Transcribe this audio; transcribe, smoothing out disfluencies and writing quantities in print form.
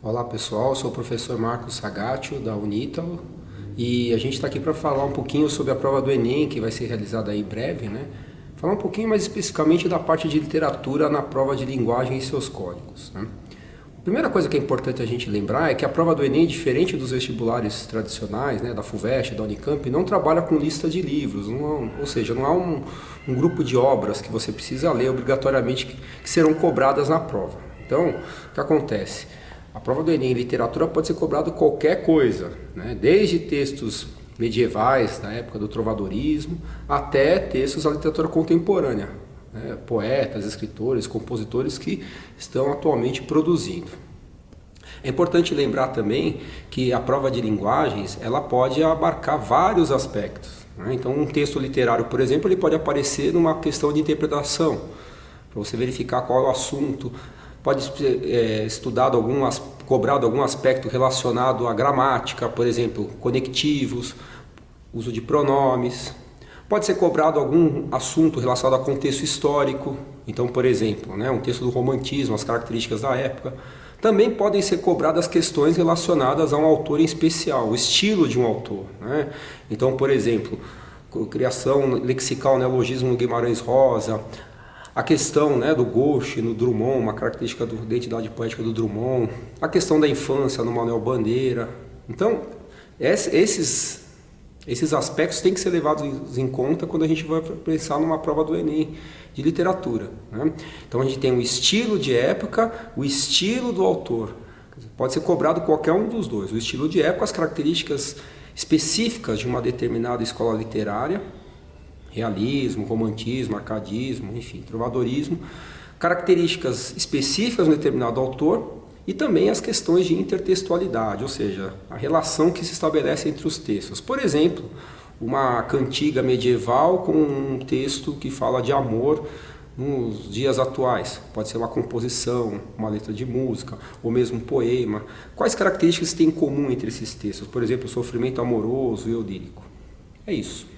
Olá pessoal, eu sou o professor Marcos Sagatio da Unítalo e a gente está aqui para falar um pouquinho sobre a prova do Enem que vai ser realizada aí em breve, né? Falar um pouquinho mais especificamente da parte de literatura na prova de linguagem e seus códigos, né? A primeira coisa que é importante a gente lembrar é que a prova do Enem, diferente dos vestibulares tradicionais, né, da FUVEST, da Unicamp, não trabalha com lista de livros, ou seja, não há um grupo de obras que você precisa ler obrigatoriamente que serão cobradas na prova. Então, o que acontece? A prova do Enem em literatura pode ser cobrada qualquer coisa, né? Desde textos medievais, da época do trovadorismo, até textos da literatura contemporânea, né? Poetas, escritores, compositores que estão atualmente produzindo. É importante lembrar também que a prova de linguagens ela pode abarcar vários aspectos, né? Então, um texto literário, por exemplo, ele pode aparecer numa questão de interpretação, para você verificar qual é o assunto. Pode ser estudado cobrado algum aspecto relacionado à gramática, por exemplo, conectivos, uso de pronomes. Pode ser cobrado algum assunto relacionado a contexto histórico, então, por exemplo, né, um texto do romantismo, as características da época. Também podem ser cobradas questões relacionadas a um autor em especial, o estilo de um autor, né? Então, por exemplo, criação lexical, neologismo no Guimarães Rosa, a questão, né, do Gauche no Drummond, uma característica da identidade poética do Drummond, a questão da infância no Manuel Bandeira. Então, esses aspectos têm que ser levados em conta quando a gente vai pensar numa prova do Enem de literatura, né? Então a gente tem o estilo de época, o estilo do autor. Pode ser cobrado qualquer um dos dois. O estilo de época, as características específicas de uma determinada escola literária, realismo, romantismo, arcadismo, enfim, trovadorismo, características específicas de um determinado autor e também as questões de intertextualidade, ou seja, a relação que se estabelece entre os textos. Por exemplo, uma cantiga medieval com um texto que fala de amor nos dias atuais. Pode ser uma composição, uma letra de música, ou mesmo um poema. Quais características tem em comum entre esses textos? Por exemplo, o sofrimento amoroso e o lírico. É isso.